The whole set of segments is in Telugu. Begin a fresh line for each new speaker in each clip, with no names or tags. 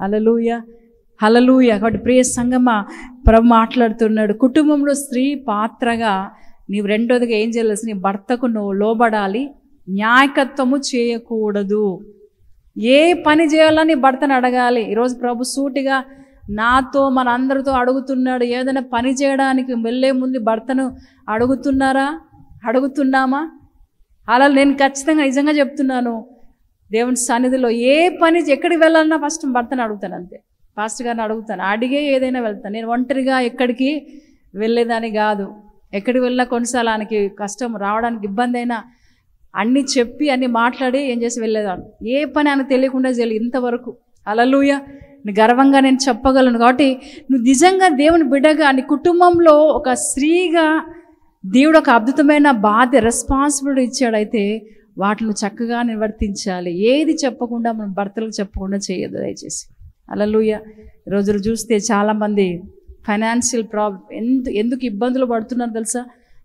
హల్లెలూయా, హల్లెలూయా. కాబట్టి ప్రియ సంగమా, ప్రభు మాట్లాడుతున్నాడు, కుటుంబంలో స్త్రీ పాత్రగా నీవు రెండోదిగా ఏం చేయాల్సి, నీ భర్తకు నువ్వు లోబడాలి, న్యాయకత్వము చేయకూడదు. ఏ పని చేయాలని భర్తను అడగాలి. ఈరోజు ప్రభు సూటిగా నాతో మన అందరితో అడుగుతున్నాడు. ఏదైనా పని చేయడానికి వెళ్ళే ముందు భర్తను అడుగుతున్నామా? అలా నేను ఖచ్చితంగా నిజంగా చెప్తున్నాను, దేవుని సన్నిధిలో ఏ పని ఎక్కడికి వెళ్ళాలన్నా ఫస్ట్ భర్తను అడుగుతాను, అంతే. పాస్టర్ గారిని అడుగుతాను, అడిగే ఏదైనా వెళ్తాను. నేను ఒంటరిగా ఎక్కడికి వెళ్ళేదాన్ని కాదు. ఎక్కడికి వెళ్ళినా కొన్నిసార్లు ఆయనకి కష్టం రావడానికి ఇబ్బంది అయినా అన్నీ చెప్పి అన్నీ మాట్లాడి ఏం చేసి వెళ్ళేదాన్ని. ఏ పని ఆయనకు తెలియకుండా చేయలేదు ఇంతవరకు. హల్లెలూయా. గర్వంగా నేను చెప్పగలను. కాబట్టి నువ్వు నిజంగా దేవుని బిడ్డగా నీ కుటుంబంలో ఒక స్త్రీగా దేవుడు ఒక అద్భుతమైన రెస్పాన్సిబిలిటీ ఇచ్చాడైతే వాటిని చక్కగా నిర్వర్తించాలి. ఏది చెప్పకుండా మనం భర్తలకు చెప్పకుండా చేయొద్దు దయచేసి. హల్లెలూయా. రోజులు చూస్తే చాలామంది ఫైనాన్షియల్ ఎందుకు ఇబ్బందులు పడుతున్నారు తెలుసా?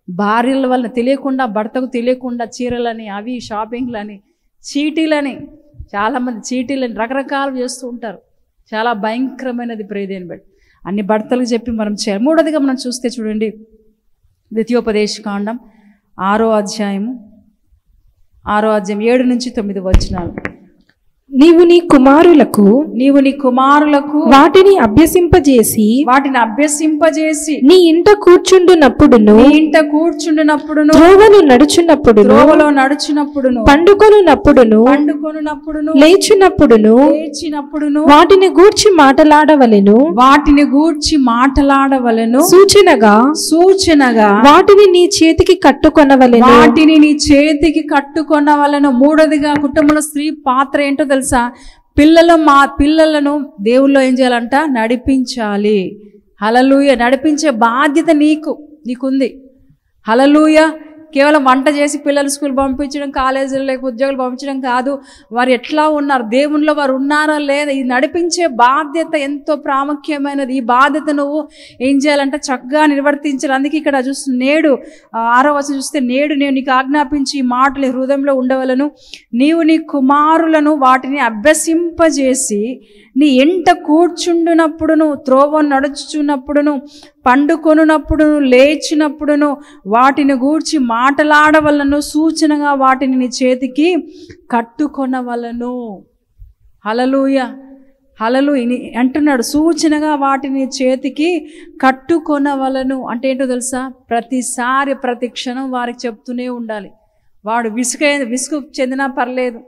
భార్యల వల్ల తెలియకుండా, భర్తకు తెలియకుండా చీరలని, అవి షాపింగ్లని, చీటీలని, చాలామంది చీటీలని రకరకాలు చేస్తూ ఉంటారు. చాలా భయంకరమైనది ప్రేదేని బట్టి అన్ని భర్తలకు చెప్పి మనం చేయాలి. మూడోదిగా మనం చూస్తే చూడండి, ద్వితీయోపదేశకాండం 6వ అధ్యాయం 7 నుంచి 9 వచనాలు.
నీవు నీ కుమారులకు వాటిని అభ్యసింపజేసి నీ ఇంట కూర్చుండునప్పుడును త్రోవలో నడుచున్నప్పుడును పండుకొనున్నప్పుడును లేచినప్పుడును వాటిని గూర్చి మాటలాడవలెను సూచనగా వాటిని నీ చేతికి కట్టుకొనవలెను. మూడోదిగా కుటుంబంలో స్త్రీ పాత్ర ఏంటో తెలుసా? పిల్లలను దేవుల్లో ఏం చేయాలంట? నడిపించాలి. హల్లెలూయా. నడిపించే బాధ్యత నీకుంది. హల్లెలూయా. కేవలం వంట చేసి పిల్లలు స్కూల్ పంపించడం, కాలేజీలు లేక ఉద్యోగాలు పంపించడం కాదు. వారు ఎట్లా ఉన్నారు, దేవునిలో వారు ఉన్నారా లేదా, ఇది నడిపించే బాధ్యత ఎంతో ప్రాముఖ్యమైనది. ఈ బాధ్యత నువ్వు ఏం చేయాలంటే చక్కగా నిర్వర్తించాలి. అందుకే ఇక్కడ చూస్తే 6వ వచనం చూస్తే, నేడు నేను నీకు ఆజ్ఞాపించి ఈ మాటలు హృదయంలో ఉండవలను. నీవు నీ కుమారులను వాటిని అభ్యసింపజేసి నీ ఎంట కూర్చుండునప్పుడును త్రోవ నడుచుచున్నప్పుడును పండుకొనున్నప్పుడును లేచినప్పుడును వాటిని గూర్చి మాటలాడవలను సూచనగా వాటిని నీ చేతికి కట్టుకొనవలను. హల్లెలూయా, హల్లెలూయా అంటున్నాడు. సూచనగా వాటిని చేతికి కట్టుకొనవలను అంటే ఏంటో తెలుసా? ప్రతిసారి ప్రతి క్షణం వారికి చెప్తూనే ఉండాలి. వాడు విసుగు చెందినా పర్లేదు,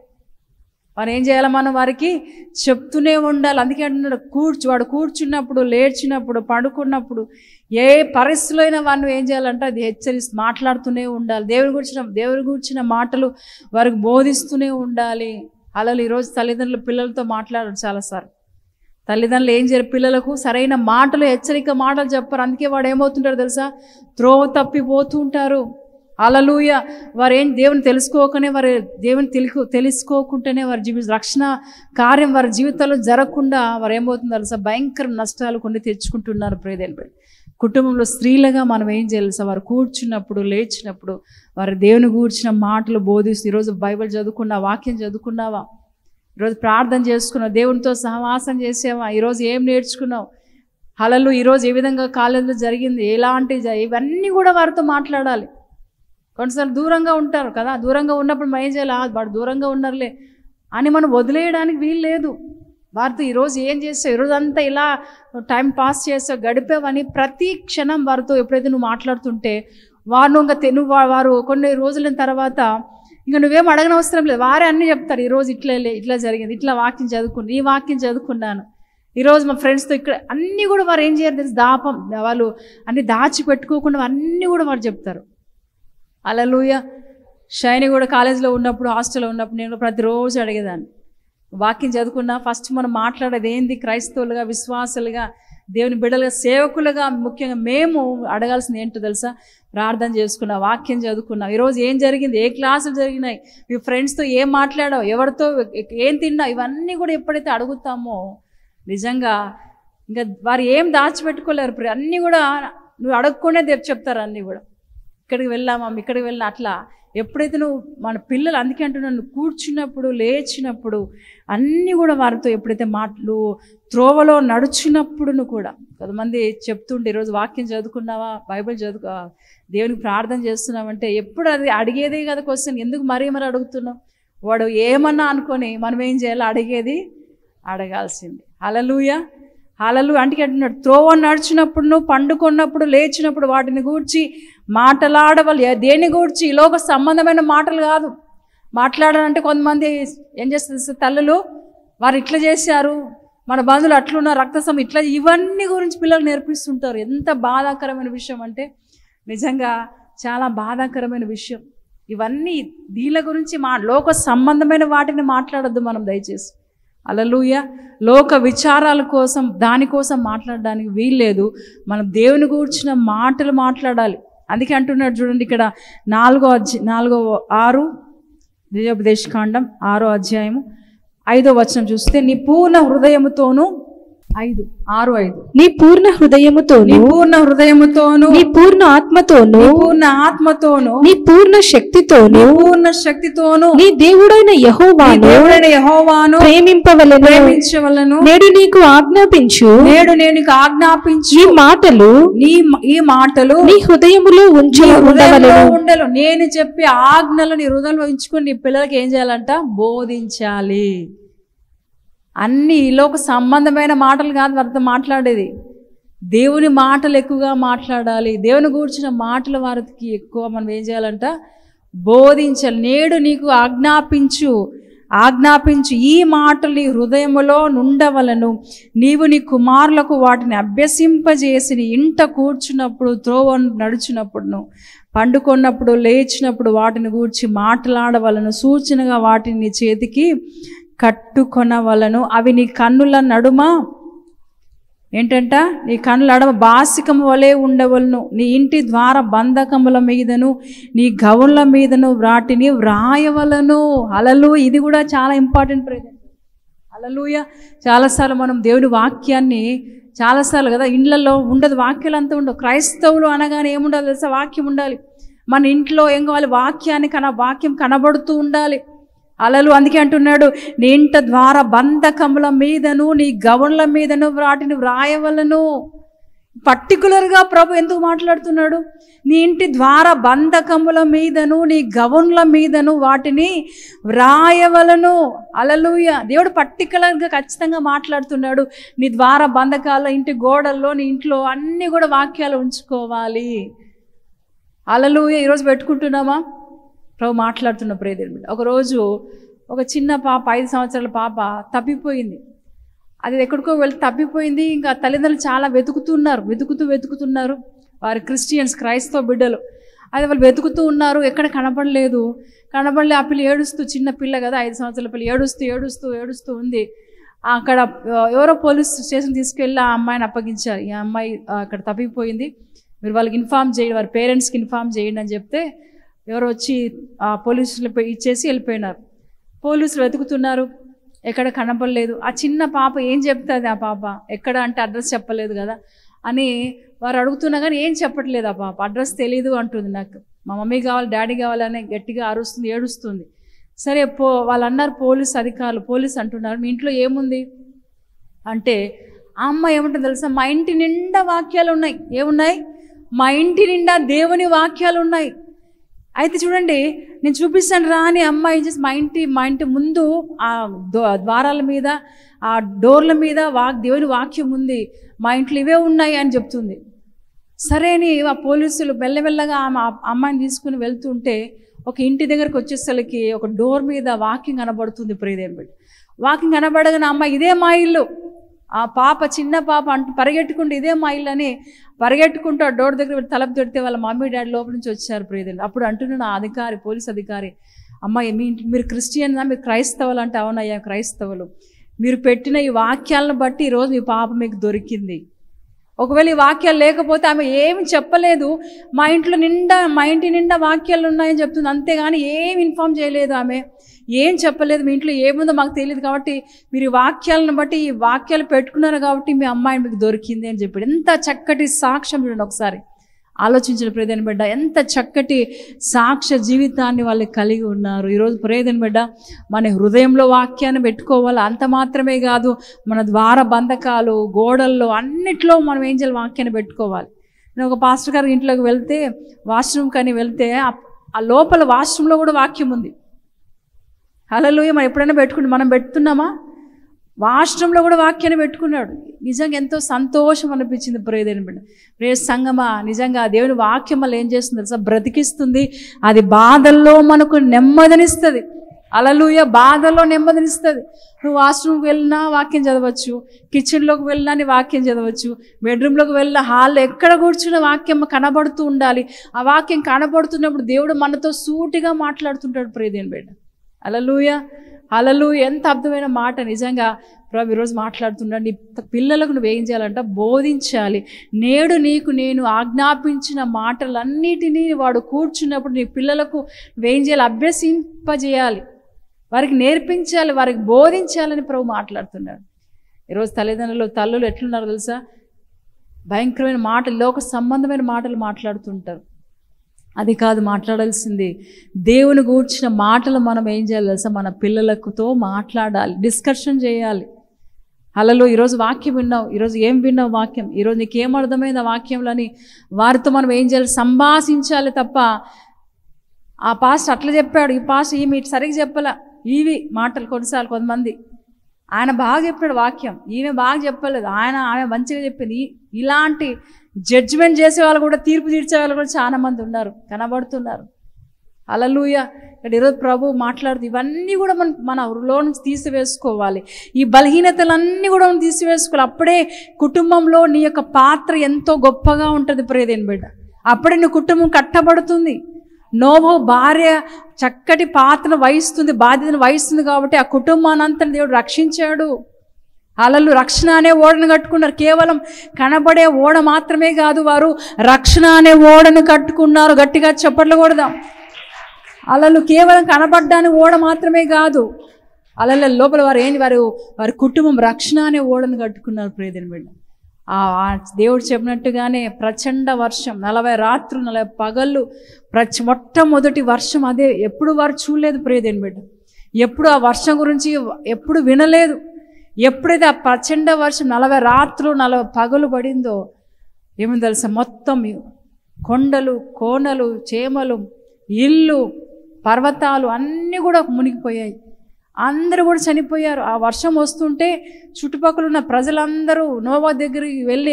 వారు ఏం చేయాలి? మనం వారికి చెప్తూనే ఉండాలి. అందుకే అంటున్నాడు, వాడు కూర్చున్నప్పుడు, లేచినప్పుడు, పడుకున్నప్పుడు, ఏ పరిస్థితిలో అయినా వాడిని ఏం చేయాలంటే అది మాట్లాడుతూనే ఉండాలి. దేవుని గురించిన మాటలు వారికి బోధిస్తూనే ఉండాలి. అలా ఈరోజు తల్లిదండ్రులు పిల్లలతో మాట్లాడరు. చాలాసార్లు తల్లిదండ్రులు ఏం చేయరు? పిల్లలకు సరైన మాటలు, హెచ్చరిక మాటలు చెప్పరు. అందుకే వాడు ఏమవుతుంటారు తెలుసా? త్రోవ తప్పిపోతూ ఉంటారు. హల్లెలూయా. వారు దేవుని తెలుసుకోకనే, తెలుసుకోకుండానే వారి రక్షణ కార్యం వారి జీవితాల్లో జరగకుండా వారు ఏమవుతుందో తెలుసా? భయంకర నష్టాలు కొన్ని తెచ్చుకుంటున్నారు. ప్రియదేని కుటుంబంలో స్త్రీలుగా మనం ఏం చేయాలి? వారు కూర్చున్నప్పుడు, లేచినప్పుడు వారు దేవుని గూర్చిన మాటలు బోధిస్తూ, ఈరోజు బైబిల్ చదువుకున్నా, వాక్యం చదువుకున్నావా? ఈరోజు ప్రార్థన చేసుకున్నావు, దేవునితో సహవాసం చేసావా? ఈరోజు ఏం నేర్చుకున్నావు? హల్లెలూయా. ఈరోజు ఏ విధంగా కాలేజీలో జరిగింది, ఇవన్నీ కూడా వారితో మాట్లాడాలి. కొన్నిసార్లు దూరంగా ఉంటారు కదా, దూరంగా ఉన్నప్పుడు మనం ఏం చేయాలి? వాడు దూరంగా ఉన్నారులే అని మనం వదిలేయడానికి వీలు లేదు. వారితో ఈరోజు ఏం చేస్తావు, ఈరోజంతా ఇలా టైం పాస్ చేస్తావు, గడిపావని ప్రతి క్షణం వారితో ఎప్పుడైతే నువ్వు మాట్లాడుతుంటే వారు కొన్ని రోజుల తర్వాత ఇంకా నువ్వేం అడగనవసరం లేదు, వారే అన్నీ చెప్తారు. ఈరోజు ఇట్లా జరిగింది, ఇట్లా వాక్యం చదువుకున్నాను, ఈ వాక్యం చదువుకున్నాను, ఈరోజు మా ఫ్రెండ్స్తో ఇక్కడ అన్నీ కూడా వారు ఏం చేయరు తెలుసు? వాళ్ళు అన్నీ దాచిపెట్టుకోకుండా అన్నీ కూడా వారు చెప్తారు. హల్లెలూయా. షైని కూడా కాలేజీలో ఉన్నప్పుడు, హాస్టల్లో ఉన్నప్పుడు నేను ప్రతిరోజు అడిగేదాన్ని, వాక్యం చదువుకున్నా ఫస్ట్ మనం మాట్లాడేది ఏంది? క్రైస్తవులుగా, విశ్వాసులుగా, దేవుని బిడ్డలుగా, సేవకులుగా ముఖ్యంగా మేము అడగాల్సింది ఏంటో తెలుసా? ప్రార్థన చేసుకున్నా, వాక్యం చదువుకున్నా, ఈరోజు ఏం జరిగింది, ఏ క్లాసులు జరిగినాయి, మీ ఫ్రెండ్స్తో ఏం మాట్లాడావు, ఎవరితో ఏం తిన్నావు, ఇవన్నీ కూడా ఎప్పుడైతే అడుగుతామో నిజంగా ఇంకా వారు ఏం దాచిపెట్టుకోలేరు. అన్నీ కూడా నువ్వు అడగకుండా చెప్తారు. అన్నీ కూడా ఇక్కడికి వెళ్ళామా, ఇక్కడికి వెళ్ళినా, అట్లా
ఎప్పుడైతే నువ్వు మన పిల్లలు, అందుకే అంటున్నాను, కూర్చున్నప్పుడు లేచినప్పుడు అన్నీ కూడా వారితో ఎప్పుడైతే మాటలు, త్రోవలో నడుచున్నప్పుడును కూడా. కొంతమంది చెప్తుంటే, ఈరోజు వాక్యం చదువుకున్నావా, బైబిల్ దేవునికి ప్రార్థన చేస్తున్నావంటే ఎప్పుడు అది అడిగేదే కదా క్వశ్చన్. ఎందుకు మరీ అడుగుతున్నావు? వాడు ఏమన్నా అనుకొని మనం ఏం చేయాలో అడగాల్సింది. హల్లెలూయా, హల్లెలూయా. అంటే అంటున్నాడు, త్రోవ నడిచినప్పుడు, పండుకున్నప్పుడు, లేచినప్పుడు వాటిని గూర్చి మాట్లాడవాలి. దేని గూర్చి? ఈ లోక సంబంధమైన మాటలు కాదు మాట్లాడాలంటే. కొంతమంది ఏం చేస్తారు, తల్లులు వారు ఇట్లా చేశారు, మన బంధువులు అట్లున్నారు, రక్తసం ఇట్లా, ఇవన్నీ గురించి పిల్లలు నేర్పిస్తుంటారు. ఎంత బాధాకరమైన విషయం అంటే, నిజంగా చాలా బాధాకరమైన విషయం. ఇవన్నీ దీని గురించి లోక సంబంధమైన వాటిని మాట్లాడొద్దు మనం దయచేసి. హల్లెలూయా. లోక విచారాల కోసం, దానికోసం మాట్లాడడానికి వీల్లేదు. మనం దేవుని గూర్చిన మాటలు మాట్లాడాలి. అందుకే అంటున్నాడు చూడండి, ఇక్కడ 4:6 ద్వితీయోపదేశకాండం 6వ అధ్యాయము 5వ వచనం చూస్తే, నీ పూర్ణ హృదయముతోను 6:5
నీ పూర్ణ హృదయముతోను,
నీ పూర్ణ హృదయముతోను,
నీ పూర్ణ ఆత్మతోను,
పూర్ణ ఆత్మతోను,
నీ పూర్ణ శక్తితోను,
పూర్ణ శక్తితోను
నీ దేవుడైన యెహోవాను
ప్రేమించవలెను.
నేడు నీకు ఆజ్ఞాపించు,
నేను ఆజ్ఞాపించు ఈ మాటలు
నీ హృదయములో
ఉండవలెను. నేను చెప్పే ఆజ్ఞలు నీ హృదయంలో ఉంచుకొని నీ పిల్లలకి ఏం చేయాలంట? బోధించాలి. అన్ని ఈలోక సంబంధమైన మాటలు కాదు వారితో మాట్లాడేది, దేవుని మాటలు ఎక్కువగా మాట్లాడాలి. దేవుని గూర్చిన మాటలు వారికి ఎక్కువ మనం ఏం చేయాలంట? బోధించాలి. నేడు నీకు ఆజ్ఞాపించు ఈ మాటలు నీ హృదయములో నుండవలను. నీవు నీ కుమారులకు వాటిని అభ్యసింపజేసి నీ ఇంట కూర్చున్నప్పుడు, త్రోవ నడుచున్నప్పుడు, పండుకున్నప్పుడు, లేచినప్పుడు వాటిని గూర్చి మాట్లాడవలను. సూచనగా వాటిని నీ చేతికి కట్టుకొనవలను. అవి నీ కన్నుల నడుమ ఏంటంట? నీ కన్నుల నడుమ బాసికము వలె ఉండవలను. నీ ఇంటి ద్వార బంధకముల మీదను, నీ గవుల మీదను వాటిని వ్రాయవలను. హల్లెలూయా. ఇది కూడా చాలా ఇంపార్టెంట్ ప్రేమ. హల్లెలూయా. చాలాసార్లు మనం దేవుని వాక్యాన్ని చాలాసార్లు కదా ఇండ్లలో ఉండదు, వాక్యాలు అంతా ఉండవు. క్రైస్తవులు అనగానే ఏముండాలి తెలుసా? వాక్యం ఉండాలి. మన ఇంట్లో ఏం కావాలి? వాక్యం కనబడుతూ ఉండాలి. అలలు. అందుకే అంటున్నాడు, నీ ఇంట ద్వార బంధకముల మీదను, నీ గవుల మీదను వాటిని వ్రాయవలను. పర్టికులర్గా ప్రభు ఎందుకు మాట్లాడుతున్నాడు? నీ ఇంటి ద్వార బంధకముల మీదను, నీ గవుల మీదను వాటిని వ్రాయవలను. హల్లెలూయా. దేవుడు పర్టికులర్గా ఖచ్చితంగా మాట్లాడుతున్నాడు. నీ ద్వార బంధకాల, ఇంటి గోడల్లో, నీ ఇంట్లో అన్నీ కూడా వాక్యాలు ఉంచుకోవాలి. హల్లెలూయా. ఈరోజు పెట్టుకుంటున్నామా? ప్రభు మాట్లాడుతున్న ప్రియదేవుడు. ఒకరోజు ఒక చిన్న పాప, 5 సంవత్సరాల పాప తప్పిపోయింది. అది ఎక్కడికో వెళ్ళి తప్పిపోయింది. ఇంకా తల్లిదండ్రులు చాలా వెతుకుతున్నారు. వారు క్రిస్టియన్స్, క్రైస్తవ బిడ్డలు. అది వాళ్ళు వెతుకుతూ ఉన్నారు, ఎక్కడ కనపడలేదు. ఆ పిల్ల ఏడుస్తూ, చిన్న పిల్ల కదా, 5 సంవత్సరాల పిల్ల ఏడుస్తూ ఉంది. అక్కడ ఎవరో పోలీస్ స్టేషన్ తీసుకెళ్ళి ఆ అమ్మాయిని అప్పగించారు. ఈ అమ్మాయి అక్కడ తప్పిపోయింది, మీరు వాళ్ళకి ఇన్ఫామ్ చేయండి, వారి పేరెంట్స్కి ఇన్ఫామ్ చేయండి అని చెప్తే ఎవరో వచ్చి పోలీసులు ఇచ్చేసి వెళ్ళిపోయినారు. పోలీసులు వెతుకుతున్నారు, ఎక్కడ కనపడలేదు. ఆ చిన్న పాప ఏం చెప్తుంది? ఆ పాప ఎక్కడ అంటే అడ్రస్ చెప్పలేదు కదా అని వారు అడుగుతున్నా కానీ ఏం చెప్పట్లేదు. ఆ పాప అడ్రస్ తెలీదు అంటుంది. నాకు మా మమ్మీ కావాలి, డాడీ కావాలని గట్టిగా అరుస్తుంది, ఏడుస్తుంది. సరే వాళ్ళు అన్నారు, పోలీస్ అంటున్నారు, మీ ఇంట్లో ఏముంది అంటే ఆ అమ్మ ఏముంటుంది తెలుసా? మా ఇంటి నిండా వాక్యాలు ఉన్నాయి. ఏమున్నాయి? మా ఇంటి నిండా దేవుని వాక్యాలు ఉన్నాయి. అయితే చూడండి, నేను చూపిస్తాను రా అని అమ్మాయి చేసి మా ఇంటి ముందు ఆ ద్వారాల మీద, ఆ డోర్ల మీద దేవుని వాక్యం ఉంది, మా ఇంట్లో ఇవే ఉన్నాయి అని చెప్తుంది. సరే అని ఆ పోలీసులు మెల్లమెల్లగా అమ్మాయిని తీసుకుని వెళ్తుంటే ఒక ఇంటి దగ్గరకు వచ్చేసరికి ఒక డోర్ మీద వాక్యం కనబడుతుంది. ప్రియదేవుడు, వాక్యం కనబడగానే అమ్మాయి ఇదే మా ఇల్లు, ఆ పాప, చిన్న పాప పరిగెట్టుకుంటూ ఇదే మా ఇల్లు అని పరిగెట్టుకుంటూ ఆ డోర్ దగ్గర తలుపు తొడితే వాళ్ళ మమ్మీ డాడీ లోపల నుంచి వచ్చారు. ప్రియదేవుడు, అప్పుడు అంటున్నాను ఆ పోలీస్ అధికారి, అమ్మాయి మీరు క్రిస్టియన్, మీరు క్రైస్తవులు అంటే అవునయ్యా క్రైస్తవులు, మీరు పెట్టిన ఈ వాక్యాలను బట్టి ఈరోజు మీ పాప మీకు దొరికింది. ఒకవేళ ఈ వాక్యాలు లేకపోతే ఆమె ఏమి చెప్పలేదు, మా ఇంటి నిండా వాక్యాలు ఉన్నాయని చెప్తుంది, అంతేగాని ఏం ఇన్ఫార్మ్ చేయలేదు. ఆమె ఏం చెప్పలేదు, మీ ఇంట్లో ఏముందో మాకు తెలియదు కాబట్టి మీరు ఈ వాక్యాలను బట్టి, ఈ వాక్యాలు పెట్టుకున్నారు కాబట్టి మీ అమ్మాయి మీకు దొరికింది అని చెప్పాడు. ఎంత చక్కటి సాక్ష్యం చూడండి ఒకసారి. ఆలోచించిన ప్రియమైన బిడ్డ, ఎంత చక్కటి సాక్ష్య జీవితాన్ని వాళ్ళు కలిగి ఉన్నారు. ఈరోజు ప్రియమైన బిడ్డ, మన హృదయంలో వాక్యాన్ని పెట్టుకోవాలి. అంత మాత్రమే కాదు, మన ద్వార బంధకాలు, గోడల్లో అన్నిట్లో మనం ఏం చేయాలి? వాక్యాన్ని పెట్టుకోవాలి. నేను ఒక పాస్టర్ గారి ఇంట్లోకి వెళ్తే, వాష్రూమ్ కానీ వెళ్తే, ఆ లోపల వాష్రూమ్లో కూడా వాక్యం ఉంది. హల్లెలూయా. మనం ఎప్పుడైనా మనం పెడుతున్నామా? వాష్రూమ్లో కూడా వాక్యాన్ని పెట్టుకున్నాడు. నిజంగా ఎంతో సంతోషం అనిపించింది. ప్రియ సంగమా, నిజంగా దేవుని వాక్యం వల్ల ఏం చేస్తుంది తెలుసా? బ్రతికిస్తుంది. అది బాధల్లో మనకు నెమ్మదినిస్తుంది. హల్లెలూయా. బాధల్లో నెమ్మదినిస్తుంది. నువ్వు వాష్రూమ్కి వెళ్ళినా వాక్యం చదవచ్చు, కిచెన్లోకి వెళ్ళినా నీ వాక్యం చదవచ్చు, బెడ్రూమ్లోకి వెళ్ళినా, హాల్లో ఎక్కడ కూర్చున్న వాక్యం కనబడుతూ ఉండాలి. ఆ వాక్యం కనబడుతున్నప్పుడు దేవుడు మనతో సూటిగా మాట్లాడుతుంటాడు. ప్రియదేని బిడ్డ, హల్లెలూయా, హల్లెలూయా. ఎంత అద్భుతమైన మాట. నిజంగా ప్రభు ఈరోజు మాట్లాడుతున్నాడు. నీ పిల్లలకు నువ్వు ఏం చేయాలంట? బోధించాలి. నేడు నీకు నేను ఆజ్ఞాపించిన మాటలన్నిటినీ వాడు కూర్చున్నప్పుడు నీ పిల్లలకు నువ్వేం చేయాలి? అభ్యసింపజేయాలి, వారికి నేర్పించాలి, వారికి బోధించాలని ప్రభు మాట్లాడుతున్నాడు. ఈరోజు తల్లులు ఎట్లున్నారో తెలుసా? భయంకరమైన మాటలు, లోక సంబంధమైన మాటలు మాట్లాడుతుంటారు. అది కాదు మాట్లాడాల్సింది. దేవుని గూర్చిన మాటలు మనం ఏం చేయాలి తెలుసా? మన పిల్లలతో మాట్లాడాలి, డిస్కషన్ చేయాలి. హల్లెలూయా. ఈరోజు వాక్యం విన్నావు, ఈరోజు ఏం విన్నావు వాక్యం, ఈరోజు నీకేం అర్థమైంది ఆ వాక్యంలోని వారితో మనం ఏం చేయాలి? సంభాషించాలి తప్ప ఆ పాస్టర్ అట్లా చెప్పాడు, ఈ పాస్టర్ ఈమె సరిగ్గా చెప్పాల, ఇవి మాటలు కొన్నిసార్లు కొంతమంది. ఆయన బాగా చెప్పాడు వాక్యం, ఈమె బాగా చెప్పలేదు, ఆమె మంచిగా చెప్పింది. ఇలాంటి జడ్జిమెంట్ చేసే వాళ్ళు కూడా, తీర్పు తీర్చే వాళ్ళు కూడా చాలా మంది ఉన్నారు, కనబడుతున్నారు. హల్లెలూయా. ఇక్కడ ఈరోజు ప్రభు మాట్లాడుతూ ఇవన్నీ కూడా మన లో నుంచి తీసివేసుకోవాలి. ఈ బలహీనతలన్నీ కూడా మనం తీసివేసుకోవాలి. అప్పుడే కుటుంబంలో నీ యొక్క పాత్ర ఎంతో గొప్పగా ఉంటుంది. ప్రియదేని బిడ్డ, అప్పుడే నీ కుటుంబం కట్టబడుతుంది. నోవహు భార్య చక్కటి పాత్రను వహిస్తుంది, బాధ్యతను వహిస్తుంది కాబట్టి ఆ కుటుంబానంతా దేవుడు రక్షించాడు. అలలు రక్షణ అనే ఓడను కట్టుకున్నారు. కేవలం కనబడే ఓడ మాత్రమే కాదు, వారు రక్షణ అనే ఓడను కట్టుకున్నారు. గట్టిగా చప్పట్లు కొడదాం. అలలు కేవలం కనబడ్డాని ఓడ మాత్రమే కాదు, అలల లోపల వారి కుటుంబం రక్షణ అనే ఓడను కట్టుకున్నారు. ప్రియదేని బిడ్డ, దేవుడు చెప్పినట్టుగానే ప్రచండ వర్షం, 40 రాత్రులు 40 పగళ్ళు, మొట్టమొదటి వర్షం అదే. ఎప్పుడు వారు చూడలేదు ప్రియదేని బిడ్డ, ఎప్పుడు ఆ వర్షం గురించి ఎప్పుడు వినలేదు. ఎప్పుడైతే ఆ ప్రచండ వర్షం 40 రాత్రులు 40 పగలు పడిందో ఏమో తెలుసా? మొత్తం కొండలు, కోనలు, చేమలు, ఇల్లు, పర్వతాలు అన్నీ కూడా మునిగిపోయాయి. అందరూ కూడా చనిపోయారు. ఆ వర్షం వస్తుంటే చుట్టుపక్కల ఉన్న ప్రజలందరూ నోవా దగ్గరికి వెళ్ళి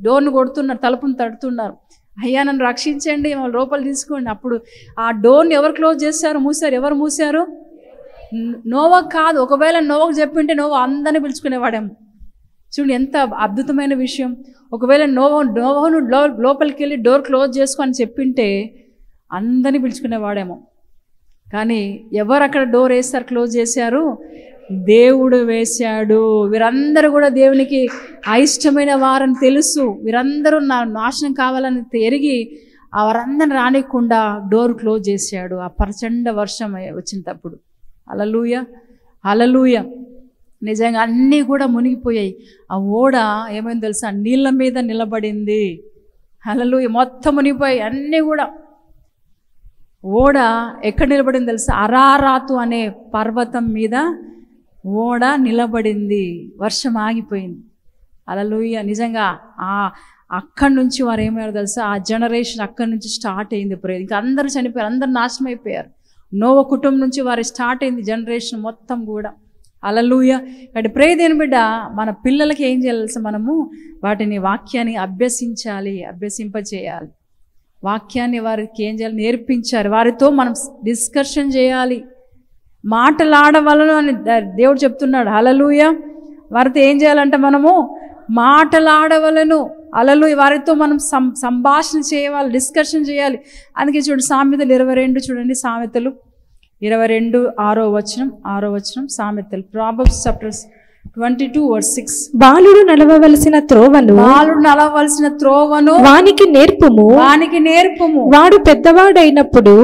డోర్ను కొడుతున్నారు, తలుపును తడుతున్నారు. అయ్యా నన్ను రక్షించండి, వాళ్ళు లోపల తీసుకోండి. అప్పుడు ఆ డోర్ని ఎవరు క్లోజ్ చేశారు? మూసారు. ఎవరు మూసారు? నోవా కాదు. ఒకవేళ నోవాకు చెప్పింటే నోవా అందరినీ పిలుచుకునేవాడేమో. చూడండి ఎంత అద్భుతమైన విషయం. ఒకవేళ నోవాను లోపలికి వెళ్ళి డోర్ క్లోజ్ చేసుకొని చెప్పింటే అందరినీ పిలుచుకునేవాడేమో. కానీ ఎవరు అక్కడ డోర్ వేస్తారు, క్లోజ్ చేశారు? దేవుడు వేశాడు. వీరందరూ కూడా దేవునికి అయిష్టమైన వారని తెలుసు. వీరందరూ నాశనం కావాలని ఎరిగి వారందరిని రానికుండా డోర్ క్లోజ్ చేశాడు ఆ ప్రచండ వర్షం వచ్చినప్పుడు. హల్లెలూయా, హల్లెలూయా. నిజంగా అన్నీ కూడా మునిగిపోయాయి. ఆ ఓడ ఏమైంది తెలుసా? నీళ్ళ మీద నిలబడింది. హల్లెలూయా. మొత్తం మునిగిపోయాయి అన్నీ కూడా. ఓడ ఎక్కడ నిలబడింది తెలుసా? అరారాతు అనే పర్వతం మీద ఓడ నిలబడింది. వర్షం ఆగిపోయింది. హల్లెలూయా. నిజంగా అక్కడి నుంచి వారు ఏమయ్యారు తెలుసా? ఆ జనరేషన్ అక్కడి నుంచి స్టార్ట్ అయింది. ఇంకా అందరూ చనిపోయారు, అందరూ నాశనం అయిపోయారు. నోవా కుటుంబం నుంచి వారి స్టార్ట్ అయింది జనరేషన్ మొత్తం కూడా. హల్లెలూయా. అంటే ప్రియదేని బిడ్డ, మన పిల్లలకి ఏం చేయాలి? మనము వాటిని వాక్యాన్ని అభ్యసించాలి, అభ్యసింపచేయాలి. వాక్యాన్ని వారికి ఏం చేయాలి? నేర్పించాలి. వారితో మనం డిస్కషన్ చేయాలి. మాటలాడవలను అని దేవుడు చెప్తున్నాడు. హల్లెలూయా. వారితో ఏం చేయాలంటే మనము మాటలాడవలను. హల్లెలూయా. వారితో మనం సంభాషణ చేయాలి, డిస్కషన్ చేయాలి. అందుకే చూడు సామెతలు 22 చూడండి. సామెతలు 22 6వ వచనం సామెతలు. Proverbs chapter 22:6.
బాలుడు నడవవలసిన త్రోవను వానికి నేర్పుము, వాడు పెద్దవాడైనప్పుడు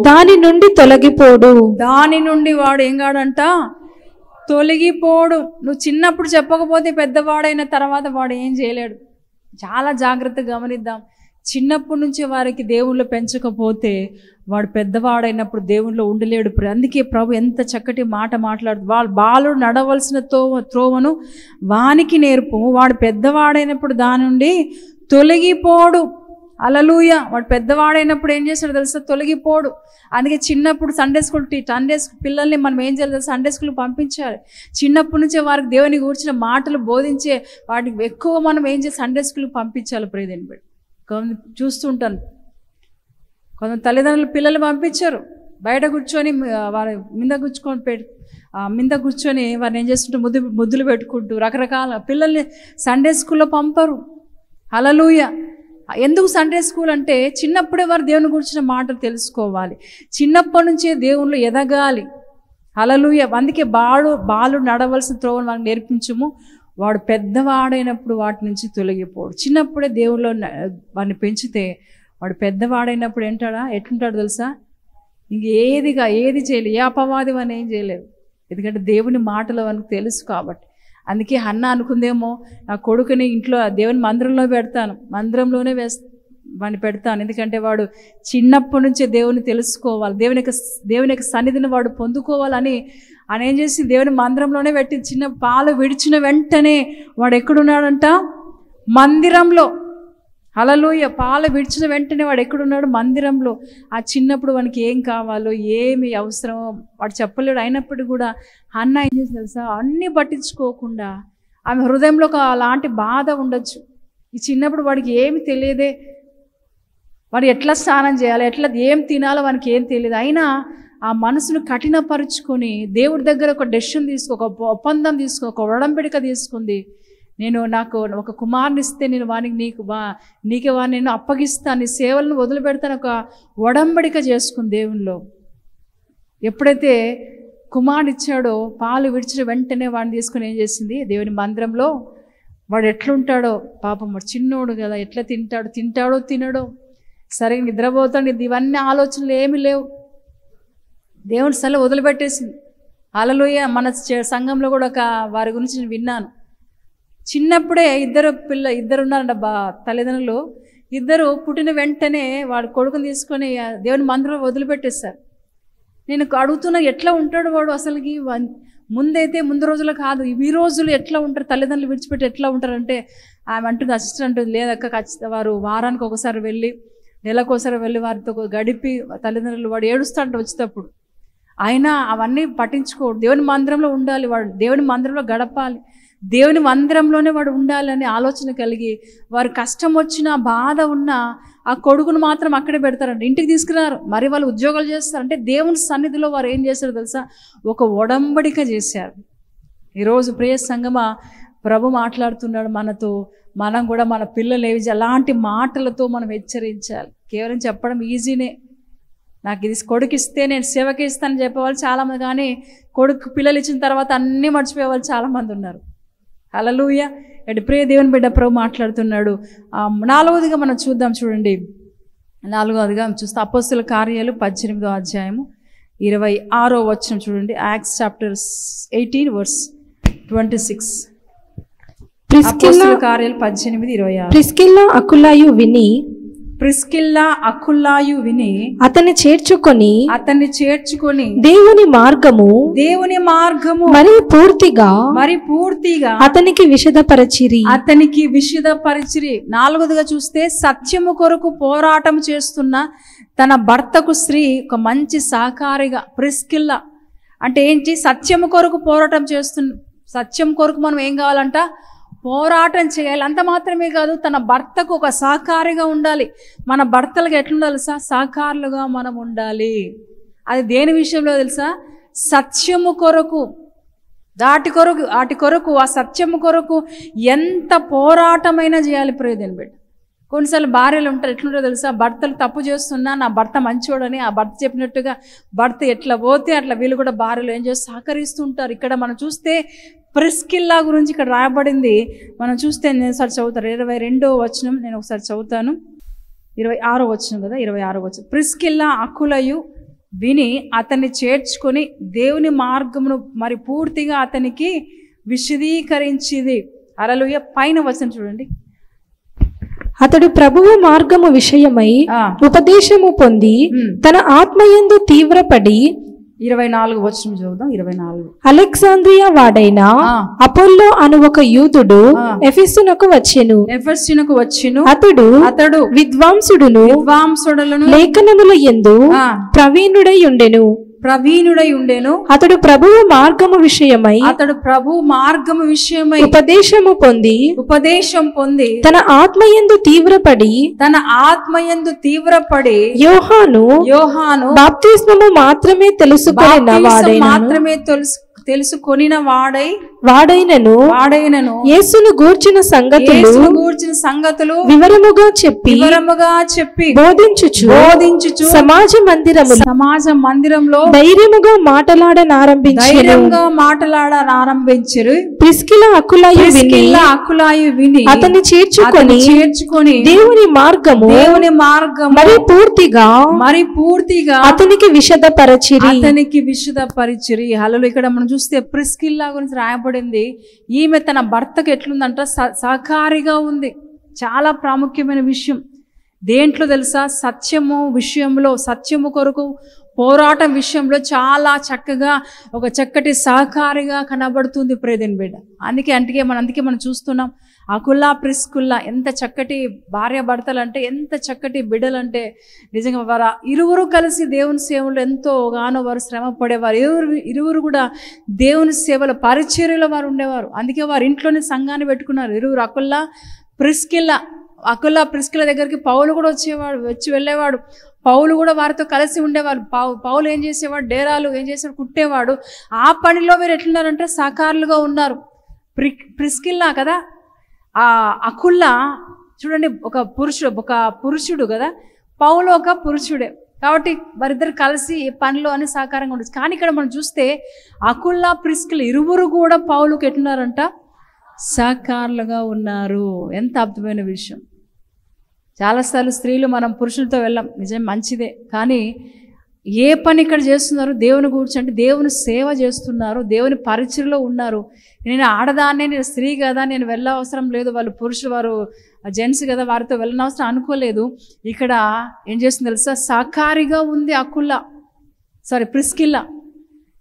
దాని నుండి తొలగిపోడు.
దాని నుండి వాడు ఏం కాడంట? తొలగిపోడు. నువ్వు చిన్నప్పుడు చెప్పకపోతే పెద్దవాడైన తర్వాత వాడు ఏం చేయలేడు. చాలా జాగ్రత్తగా గమనిద్దాం. చిన్నప్పటి నుంచి వారికి దేవుళ్ళు పెంచకపోతే వాడు పెద్దవాడైనప్పుడు దేవుళ్ళు ఉండలేడు. అందుకే ప్రభు ఎంత చక్కటి మాట మాట్లాడుతూ, బాలుడు నడవలసిన త్రోవను వానికి నేర్పు, వాడు పెద్దవాడైనప్పుడు దాని నుండి తొలగిపోడు. హల్లెలూయా. వాడు పెద్దవాడైనప్పుడు ఏం చేస్తాడు తెలుసా? తొలగిపోడు. అందుకే చిన్నప్పుడు సండే స్కూల్ పిల్లల్ని మనం ఏం చేయాలి తెలుసా? సండే స్కూల్ పంపించాలి. చిన్నప్పటి నుంచే వారికి దేవుని కూర్చిన మాటలు బోధించే వాటికి ఎక్కువ మనం ఏం చేయాలి? సండే స్కూల్కి పంపించాలి. ప్రియదేని బట్టి చూస్తుంటాను, కొంత తల్లిదండ్రులు పిల్లలు పంపించారు, బయట కూర్చొని వారి మీద కూర్చొని వారిని ఏం చేస్తుంటే ముద్దులు పెట్టుకుంటూ రకరకాల పిల్లల్ని సండే స్కూల్లో పంపరు. హల్లెలూయా. ఎందుకు సండే స్కూల్ అంటే చిన్నప్పుడే వారు దేవుని గురించిన మాటలు తెలుసుకోవాలి, చిన్నప్పటి నుంచే దేవుళ్ళు ఎదగాలి. హల్లెలూయా. అందుకే బాలుడు నడవలసిన త్రోవను వారికి నేర్పించుము, వాడు పెద్దవాడైనప్పుడు వాటి నుంచి తొలగిపోడు. చిన్నప్పుడే దేవుళ్ళు వాడిని పెంచితే వాడు పెద్దవాడైనప్పుడు ఎట్లుంటాడు తెలుసా? ఏది చేయలేదు, ఏ అపవాది వాడిని ఏం చేయలేదు. ఎందుకంటే దేవుని మాటలు వానికి తెలుసు కాబట్టి. అందుకే హన్న అనుకుందేమో, నా కొడుకుని ఇంట్లో దేవుని మందిరంలో పెడతాను, మందిరంలోనే వాడిని పెడతాను. ఎందుకంటే వాడు చిన్నప్పటి నుంచే దేవుని తెలుసుకోవాలి, దేవుని యొక్క సన్నిధిని వాడు పొందుకోవాలని ఆయన ఏం చేసి దేవుని మందిరంలోనే పెట్టి, చిన్న పాలు విడిచిన వెంటనే వాడు ఎక్కడున్నాడంట? మందిరంలో. హల్లెలూయా. పాలు విడిచిన వెంటనే వాడు ఎక్కడున్నాడు? మందిరంలో. ఆ చిన్నప్పుడు వానికి ఏం కావాలో ఏమి అవసరమో వాడు చెప్పలేడు. అయినప్పటికీ కూడా అన్న ఏం చేసి తెలుసా? అన్నీ పట్టించుకోకుండా, ఆమె హృదయంలో అలాంటి బాధ ఉండొచ్చు. ఈ చిన్నప్పుడు వాడికి ఏమి తెలియదే, వాడు ఎట్లా స్నానం చేయాలి, ఏం తినాలో వానికి ఏం తెలియదు. అయినా ఆ మనసును కఠినపరుచుకొని దేవుడి దగ్గర ఒక డెసిషన్ ఒక ఒప్పందం ఒక ఒడంబడిక తీసుకుంది. నాకు ఒక కుమారుని ఇస్తే నేను నీకే వాడిని నేను అప్పగిస్తాను, నీ సేవలను వదిలిపెడతాను, ఒక ఒడంబడిక చేసుకుంది దేవునిలో. ఎప్పుడైతే కుమారుడు ఇచ్చాడో పాలు విడిచిన వెంటనే వాడిని తీసుకుని ఏం చేసింది? దేవుని మందిరంలో. వాడు ఎట్లుంటాడో పాపం, వాడు చిన్నోడు కదా, ఎట్లా తింటాడో తినడో, సరిగ్గా నిద్రపోతాడు, ఇవన్నీ ఆలోచనలు ఏమీ లేవు. దేవుని సెలవు వదిలిపెట్టేసింది. హల్లెలూయా. మన సంఘంలో కూడా వారి గురించి నేను విన్నాను. చిన్నప్పుడే ఇద్దరు ఉన్నారంట తల్లిదండ్రులు. ఇద్దరు పుట్టిన వెంటనే వాడు కొడుకుని తీసుకొని దేవుని మందిరంలో వదిలిపెట్టేశారు. నేను అడుగుతున్నా, ఎట్లా ఉంటాడు వాడు అసలుకి? ముందు రోజులు కాదు, ఈ రోజులు ఎట్లా ఉంటారు? తల్లిదండ్రులు విడిచిపెట్టి ఎట్లా ఉంటారంటే ఆమె అంటుంది, అసిస్టెంట్ అంటుంది, లేదక్క ఖచ్చితంగా వారు వారానికి ఒకసారి వెళ్ళి, నెలకోసారి వెళ్ళి వారితో గడిపి తల్లిదండ్రులు వాడు ఏడుస్తాంట వచ్చేటప్పుడు. అయినా అవన్నీ పట్టించుకోడు. దేవుని మందిరంలో ఉండాలి వాడు, దేవుని మందిరంలో గడపాలి, దేవుని మందిరంలోనే వాడు ఉండాలని ఆలోచన కలిగి వారు కష్టం వచ్చినా బాధ ఉన్నా ఆ కొడుకును మాత్రం అక్కడే పెడతారంట, ఇంటికి తీసుకురారు. మరి వాళ్ళు ఉద్యోగాలు చేస్తారు. అంటే దేవుని సన్నిధిలో వారు ఏం చేశారు తెలుసా? ఒక ఒడంబడిక చేశారు. ఈరోజు ప్రియ సంగమా, ప్రభు మాట్లాడుతున్నాడు మనతో. మనం కూడా మన పిల్లలు అలాంటి మాటలతో మనం హెచ్చరించాలి. కేవలం చెప్పడం ఈజీనే. నాకు ఇది కొడుకు ఇస్తే నేను సేవకి ఇస్తానని చెప్పేవాళ్ళు చాలామంది, కానీ పిల్లలు ఇచ్చిన తర్వాత అన్నీ మర్చిపోయే వాళ్ళు చాలామంది ఉన్నారు. హల్లెలూయా. ప్రియ దేవుని బిడ్డ ప్రభు మాట్లాడుతున్నాడు. 4వదిగా మనం చూద్దాం. చూడండి, 4వదిగా చూస్తే అపోస్తలుల కార్యాలు 18వ అధ్యాయము 26వ వచనం చూడండి. Acts chapter 18 verse 26. అపోస్తలుల కార్యాలు 18:26. ప్రిస్కిల్లా అకులాయు విని అతన్ని చేర్చుకొని దేవుని మార్గము మరి పూర్తిగా అతనికి విషదపరచిరి. 4వదిగా చూస్తే సత్యము కొరకు పోరాటం చేస్తున్న తన భర్తకు స్త్రీ ఒక మంచి సహకారిగా. ప్రిస్కిల్లా అంటే ఏంటి? సత్యము కొరకు పోరాటం సత్యం కొరకు మనం ఏం కావాలంట? పోరాటం చేయాలి. అంత మాత్రమే కాదు, తన భర్తకు ఒక సహకారిగా ఉండాలి. మన భర్తలకు ఎట్లుండాలి? సహకారులుగా మనం ఉండాలి. అది దేని విషయంలో తెలుసా? సత్యము కొరకు. వాటి కొరకు ఆ సత్యము కొరకు ఎంత పోరాటమైనా చేయాలి. ప్రియదేని బిడ్డ, కొన్నిసార్లు భార్యలు ఉంటారు, ఎట్లుంటారో తెలుసా? భర్తలు తప్పు చేస్తున్నా నా భర్త మంచోడని ఆ భర్త చెప్పినట్టుగా భర్త ఎట్లా పోతే అట్లా వీళ్ళు కూడా భార్యలు ఏం చేసి సహకరిస్తుంటారు. ఇక్కడ మనం చూస్తే ప్రిస్కిల్లా గురించి ఇక్కడ రాయబడింది. మనం చూస్తే నేను ఒకసారి చదువుతాను, 22వ వచనం నేను ఒకసారి చదువుతాను. 26వ వచనం కదా, 26వ వచనం. ప్రిస్కిల్లా అకులయు విని అతన్ని చేర్చుకొని దేవుని మార్గమును మరి పూర్తిగా అతనికి విశదీకరించింది. హల్లెలూయా. పైన వచనం చూడండి,
అతడు ప్రభువు మార్గము విషయమై
ఆ.
ఉపదేశము పొంది తన ఆత్మయందు తీవ్రపడి
24 వచనం చదువుదాం. 24.
అలెగ్జాంద్రియా వాడైన
ఆ.
అపోల్లో అను ఒక యూదుడు
ఆ.
ఎఫెసునకు వచ్చెను.
ఎఫెసునకు వచ్చెను.
అతడు విద్వాంసుడును
విద్వాంసుడులను
లేఖనముల యందు
ఆ.
ప్రవీణుడై ఉండెను.
అతడు
ప్రభువు మార్గము విషయమై ఉపదేశము పొంది తన ఆత్మయందు తీవ్రపడి యోహాను బాప్తిస్మము మాత్రమే
తెలుసుకొనిన
వాడైనను యేసును గూర్చిన సంగతులు వివరముగా చెప్పి బోధించుచు సమాజ మందిరములో ధైర్యముగా మాటలాడనారంభించిరి. ప్రిస్కిల అకులాయు విని అతన్ని చేర్చుకొని దేవుని మార్గము మరి పూర్తిగా అతనికి విశదపరచిరి.
హల్లెలూయా. ఇక్కడ మనం చూస్తే ప్రిస్కిల్లా గురించి రాయబడింది. ఈమె తన భర్తకు ఎట్లుందంట, సహకారిగా ఉంది. చాలా ప్రాముఖ్యమైన విషయం. దేంట్లో తెలుసా? సత్యము కొరకు పోరాటం విషయంలో చాలా చక్కగా ఒక చక్కటి సహకారిగా కనబడుతుంది ప్రేదేని బిడ్డ. అందుకే మనం చూస్తున్నాం అకుల్లా ప్రిస్కుల్లా ఎంత చక్కటి భార్య భర్తలు అంటే, ఎంత చక్కటి బిడ్డలు అంటే, నిజంగా వారు ఇరువురు కలిసి దేవుని సేవలో ఎంతో గానో వారు శ్రమ పడేవారు. ఇరువురు కూడా దేవుని సేవల పరిచర్యలో వారు ఉండేవారు. అందుకే వారు ఇంట్లోనే సంఘాన్ని పెట్టుకున్నారు. ఇరువురు అకుల్లా ప్రిస్కిల్ల దగ్గరికి పౌలు కూడా వెళ్ళేవాడు. పౌలు కూడా వారితో కలిసి ఉండేవాడు. పౌలు ఏం చేసేవాడు? డేరాలు ఏం చేసేవాడు? కుట్టేవాడు. ఆ పనిలో మీరు ఎట్లున్నారంటే సహకారులుగా ఉన్నారు. ప్రిస్కిల్లా కదా, ఆ అకుల్లా చూడండి ఒక పురుషుడు కదా, పౌలు ఒక పురుషుడే. కాబట్టి వారిద్దరు కలిసి పనిలో అని సహకారంగా ఉండొచ్చు. కానీ ఇక్కడ మనం చూస్తే అకుల్లా ప్రిస్కిల్ ఇరువురు కూడా పౌలుకి ఎట్లున్నారంట? సహకారులుగా ఉన్నారు. ఎంత అద్భుతమైన విషయం. చాలాసార్లు స్త్రీలు మనం పురుషులతో వెళ్ళాం, నిజం మంచిదే. కానీ ఏ పని ఇక్కడ చేస్తున్నారు? దేవుని గురించి అంటే దేవుని సేవ చేస్తున్నారు, దేవుని పరిచయలో ఉన్నారు. నేను ఆడదాన్నే, నేను స్త్రీ కదా, నేను వెళ్ళవసరం లేదు, వాళ్ళు పురుషులు, వారు జెంట్స్ కదా, వారితో వెళ్ళనవసరం అనుకోలేదు. ఇక్కడ ఏం చేస్తుంది తెలుసా? సహకారిగా ఉంది ప్రిస్కిల్లా.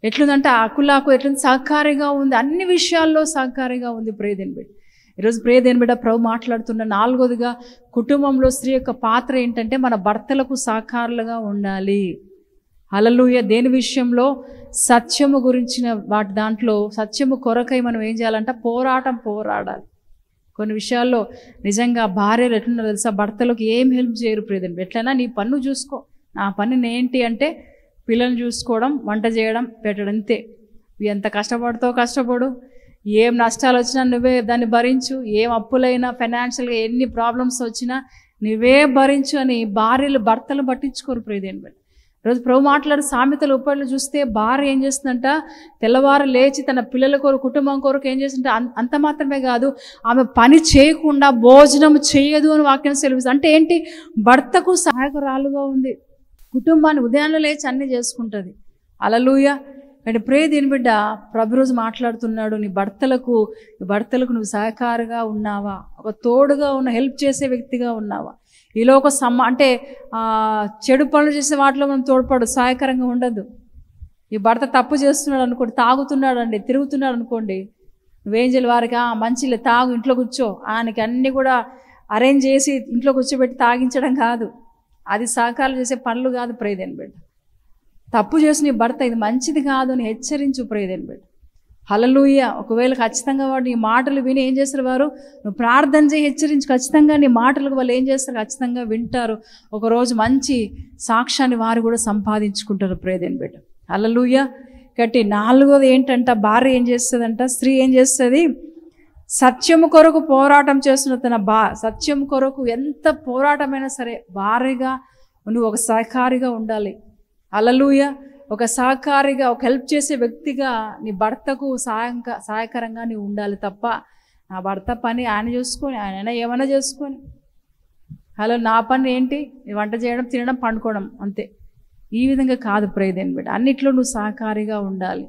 ఎట్లుందంటే అకుల్లాకు ఎట్లుంది? సహకారిగా ఉంది, అన్ని విషయాల్లో సహకారిగా ఉంది. ప్రియదేని బిడ్డ, ఈరోజు ప్రియదేని బిడ్డ ప్రభు మాట్లాడుతున్న 4వదిగా కుటుంబంలో స్త్రీ యొక్క పాత్ర ఏంటంటే మన భర్తలకు సహకారులుగా ఉండాలి. హల్లెలూయా. దేని విషయంలో? సత్యము గురించిన దాంట్లో సత్యము కొరకై మనం ఏం చేయాలంటే పోరాడాలి. కొన్ని విషయాల్లో నిజంగా భార్యలు ఎట్లున్నారో తెలుసా? భర్తలకు ఏం హెల్ప్ చేయరు. ప్రియదేని ఎట్లయినా నీ పన్ను చూసుకో, నా పని ఏంటి అంటే పిల్లల్ని చూసుకోవడం, వంట చేయడం, పెట్టడం, అంతే. ఎంత కష్టపడు, ఏం నష్టాలు వచ్చినా నువ్వే దాన్ని భరించు, ఏం అప్పులైనా ఫైనాన్షియల్గా ఎన్ని ప్రాబ్లమ్స్ వచ్చినా నువ్వే భరించు అని భర్తలు పట్టించుకోరు. ప్రియదేని బట్టి రోజు ప్రభు మాట్లాడు సామెతల ఉపళ్ళు చూస్తే భార్య ఏం చేస్తుందంట? తెల్లవారు లేచి తన పిల్లల కొరకు, కుటుంబం కొరకు ఏం చేస్తుంటే అంత మాత్రమే కాదు, ఆమె పని చేయకుండా భోజనం చేయదు అని వాక్యం సెలవిస్తుంది. అంటే ఏంటి? భర్తకు సహాయకురాలుగా ఉంది. కుటుంబాన్ని ఉదయాన్నే లేచి అన్నీ చేసుకుంటుంది. హల్లెలూయా. అంటే ప్రియదేని బిడ్డ ప్రభు రోజు మాట్లాడుతున్నాడు, నీ భర్తలకు నువ్వు సహకారిగా ఉన్నావా? ఒక తోడుగా హెల్ప్ చేసే వ్యక్తిగా ఉన్నావా? ఈలో ఒక అంటే చెడు పనులు చేసే వాటిలో మనం తోడ్పడు, సహాయకరంగా ఉండదు. ఈ భర్త తప్పు చేస్తున్నాడు అనుకోండి, తాగుతున్నాడు అండి, తిరుగుతున్నాడు అనుకోండి, నువ్వేం చేయాలి? వారికి మంచిలే, తాగు, ఇంట్లో కూర్చో, ఆయనకి అన్నీ కూడా అరేంజ్ చేసి ఇంట్లో కూర్చోబెట్టి తాగించడం కాదు. అది సహకారం చేసే పనులు కాదు. ప్రియదేని బిడ్డ, తప్పు చేసి నీ భర్త ఇది మంచిది కాదు అని హెచ్చరించు. ప్రియదేని బిడ్డ, హల్లెలూయా. ఒకవేళ ఖచ్చితంగా వాడు నీ మాటలు విని ఏం చేస్తారు? వారు నువ్వు ప్రార్థన చేసి హెచ్చరించు. ఖచ్చితంగా నీ మాటలకు వాళ్ళు ఏం చేస్తారు? ఖచ్చితంగా వింటారు. ఒకరోజు మంచి సాక్ష్యాన్ని వారు కూడా సంపాదించుకుంటారు. ప్రియదేని బిడ్డ, హల్లెలూయా. కాబట్టి 4వది ఏంటంట? భార్య ఏం చేస్తుందంట? స్త్రీ ఏం చేస్తుంది? సత్యము కొరకు పోరాటం చేస్తున్న సత్యము కొరకు ఎంత పోరాటమైనా సరే భార్యగా నువ్వు ఒక సహకారిగా ఉండాలి. హల్లెలూయా. ఒక సహకారిగా, ఒక హెల్ప్ చేసే వ్యక్తిగా నీ భర్తకు సహాయకరంగా నీవు ఉండాలి తప్ప నా భర్త పని ఆయన చూసుకొని, ఆయన ఏమైనా చేసుకొని, నా పని ఏంటి? వంట చేయడం, తినడం, పండుకోవడం, అంతే. ఈ విధంగా కాదు. ప్రియదేని బిడ్డ, అన్నిట్లో నువ్వు సహకారిగా ఉండాలి.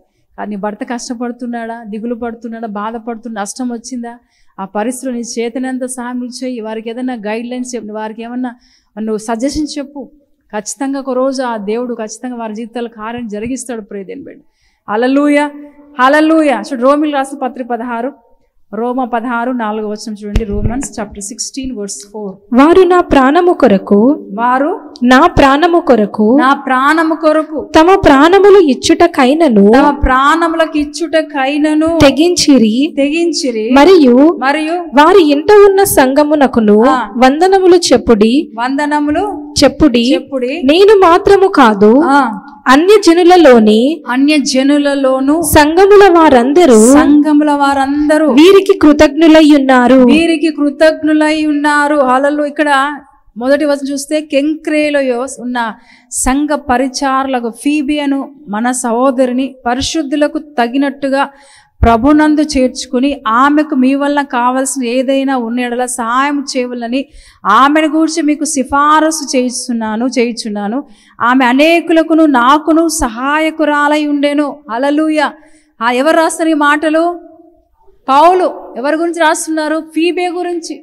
నీ భర్త కష్టపడుతున్నాడా, దిగులు పడుతున్నాడా, బాధపడుతున్నా, నష్టం వచ్చిందా,
ఆ పరిస్థితులు నీ చేతనంత సహాయం చేయి. వారికి ఏదైనా గైడ్ లైన్స్ చెప్పు, వారికి ఏమన్నా నువ్వు సజెషన్ చెప్పు. ఖచ్చితంగా ఒక రోజు ఆ దేవుడు ఖచ్చితంగా వారి జీవితాల కార్యం జరిగిస్తాడు. ప్రేదేని బిడ్డ. హల్లెలూయా, హల్లెలూయా. చూడు రోమిలు రాసిన పత్రిక 16, రోమ 16:4 చూడండి. Romans chapter 16:4.
వారు నా ప్రాణము కొరకు,
వారు
నా ప్రాణము కొరకు,
నా ప్రాణము కొరకు
తమ ప్రాణములు ఇచ్చుటకైనను,
తమ ప్రాణములకు ఇచ్చుటకైనను
తెగించిరి. మరియు వారి ఇంట ఉన్న సంగమునకును వందనములు చెప్పుడి. నేను మాత్రము కాదు, అన్య జనులలోను సంఘముల వారందరూ వీరికి కృతజ్ఞులై ఉన్నారు. హల్లెలూయా. ఇక్కడ మొదటి వచనం చూస్తే కెంక్రేలో ఉన్న సంఘ పరిచారులకు ఫీబి అను మన సహోదరిని పరిశుద్ధులకు తగినట్టుగా ప్రభునందు చేర్చుకుని ఆమెకు మీ వల్ల కావలసిన ఏదైనా ఉన్న ఎడల సహాయం చేయవలని ఆమెను గురించి మీకు సిఫారసు చేయుచున్నాను. ఆమె అనేకులకును నాకును సహాయకురాలై ఉండెను. హల్లెలూయా. ఎవరు రాస్తున్నారు ఈ మాటలు? పౌలు. ఎవరి గురించి రాస్తున్నారు? ఫీబే గురించి.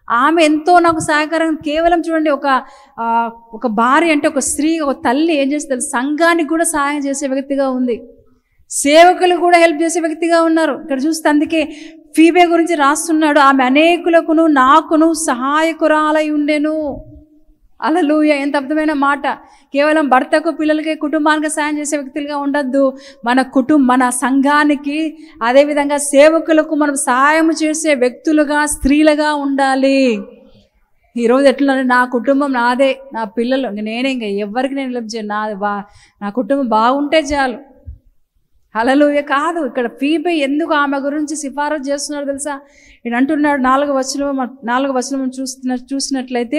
ఆమె ఎంతో నాకు సహకారం. కేవలం చూడండి, ఒక భార్య అంటే ఒక స్త్రీ, ఒక తల్లి ఏం చేస్తారు? సంఘానికి కూడా సహాయం చేసే వ్యక్తిగా ఉంది. సేవకులు కూడా హెల్ప్ చేసే వ్యక్తిగా ఉన్నారు. ఇక్కడ చూస్తే అందుకే ఫీబే గురించి రాస్తున్నాడు. ఆమె అనేకులకును నాకును సహాయకురాలై ఉండెను. హల్లెలూయా. ఎంత అద్భుతమైన మాట. కేవలం భర్తకు, పిల్లలకి, కుటుంబానికి సాయం చేసే వ్యక్తులుగా ఉండద్దు. మన సంఘానికి, అదేవిధంగా సేవకులకు మనం సహాయం చేసే వ్యక్తులుగా, స్త్రీలుగా ఉండాలి. ఈరోజు ఎట్లా, నా కుటుంబం నాదే, నా పిల్లలు నేనే, ఇంకా ఎవరికి నేను హెల్ప్ చేయను, నా కుటుంబం బాగుంటే చాలు. హల్లెలూయా. కాదు, ఇక్కడ ఫీబే ఎందుకు ఆమె గురించి సిఫారసు చేస్తున్నాడు తెలుసా? ఈయన అంటున్నాడు 4వ వచనం చూసినట్లయితే,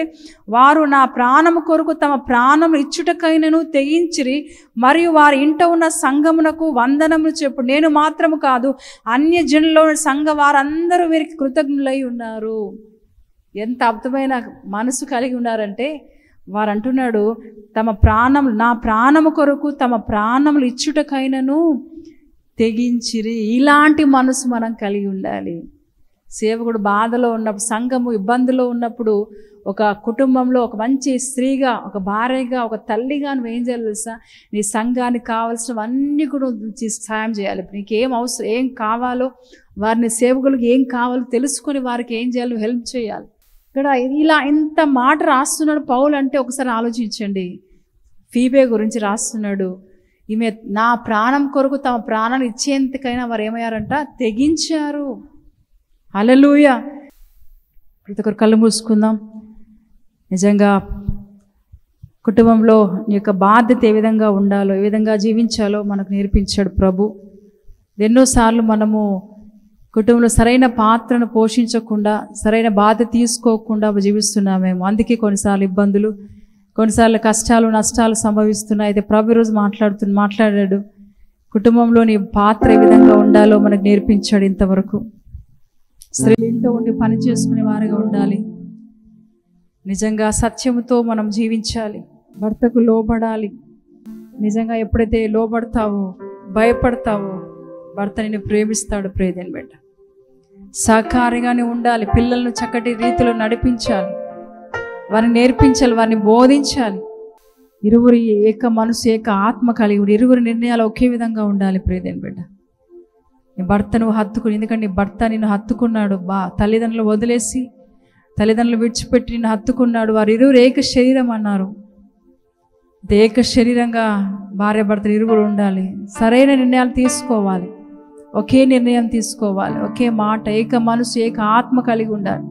వారు నా ప్రాణము కొరకు తమ ప్రాణం ఇచ్చుటకైనను తెగించిరి. మరియు వారి ఇంట ఉన్న సంఘమునకు వందనములు చెప్పు. నేను మాత్రము కాదు, అన్య జనుల్లో సంఘ వారందరూ వీరికి కృతజ్ఞులై ఉన్నారు. ఎంత అద్భుతమైన మనసు కలిగి ఉన్నారంటే, వారు అంటున్నాడు నా ప్రాణము కొరకు తమ ప్రాణములు ఇచ్చుటకైనను తెగించిరి. ఇలాంటి మనసు మనం కలిగి ఉండాలి. సేవకుడు బాధలో ఉన్నప్పుడు, సంఘము ఇబ్బందులో ఉన్నప్పుడు, ఒక కుటుంబంలో ఒక మంచి స్త్రీగా, ఒక భార్యగా, ఒక తల్లిగా నువ్వు ఏం చేయాలి తెలుసా? నీ సంఘానికి కావాల్సినవన్నీ కూడా సాయం చేయాలి. నీకేం అవసరం, ఏం కావాలో, వారిని సేవకులకు ఏం కావాలో తెలుసుకొని వారికి ఏం చేయాలో హెల్ప్ చేయాలి. ఇక్కడ ఇలా ఇంత మాట రాస్తున్నాడు పౌలు అంటే ఒకసారి ఆలోచించండి. ఫీబే గురించి రాస్తున్నాడు. ఈమె నా ప్రాణం కొరకు తమ ప్రాణాన్ని ఇచ్చేంతకైనా వారు ఏమయ్యారంట? తెగించారు. హల్లెలూయా. ప్రతి ఒక్కరు కళ్ళు మూసుకుందాం. నిజంగా కుటుంబంలో నీ యొక్క బాధ్యత ఏ విధంగా ఉండాలో, ఏ విధంగా జీవించాలో మనకు నేర్పించాడు ప్రభు. ఎన్నోసార్లు మనము కుటుంబంలో సరైన పాత్రను పోషించకుండా, సరైన బాధ్యత తీసుకోకుండా జీవిస్తున్నామేమో. అందుకే కొన్నిసార్లు ఇబ్బందులు, కొన్నిసార్లు కష్టాలు, నష్టాలు సంభవిస్తున్నాయి. అయితే ప్రభు ఈరోజు మాట్లాడాడు. కుటుంబంలో నీ పాత్ర ఏ విధంగా ఉండాలో మనకు నేర్పించాడు. ఇంతవరకు స్త్రీలు ఇంట్లో ఉండి పని చేసుకునే వారిగా ఉండాలి. నిజంగా సత్యముతో మనం జీవించాలి. భర్తకు లోబడాలి. నిజంగా ఎప్పుడైతే లోబడతావో, భయపడతావో, భర్త నిన్ను ప్రేమిస్తాడు. ప్రేదేని బిడ్డ. సహకారిగానే ఉండాలి. పిల్లలను చక్కటి రీతిలో నడిపించాలి, వారిని నేర్పించాలి, వారిని బోధించాలి. ఇరువురి ఏక మనసు, ఏక ఆత్మ కలిగి ఇరువురి నిర్ణయాలు ఒకే విధంగా ఉండాలి. ప్రేదేని బిడ్డ. నీ భర్త నువ్వు హత్తుకుని, ఎందుకంటే నీ భర్త నిన్ను హత్తుకున్నాడు. తల్లిదండ్రులు వదిలేసి, తల్లిదండ్రులు విడిచిపెట్టి నిన్ను హత్తుకున్నాడు. వారు ఇరువురు ఏక శరీరం అన్నారు. ఏక శరీరంగా భార్య భర్తలు ఇరువురు ఉండాలి. సరైన నిర్ణయాలు తీసుకోవాలి. ఒకే నిర్ణయం తీసుకోవాలి. ఒకే మాట, ఏక మనసు, ఏక ఆత్మ కలిగి ఉండాలి.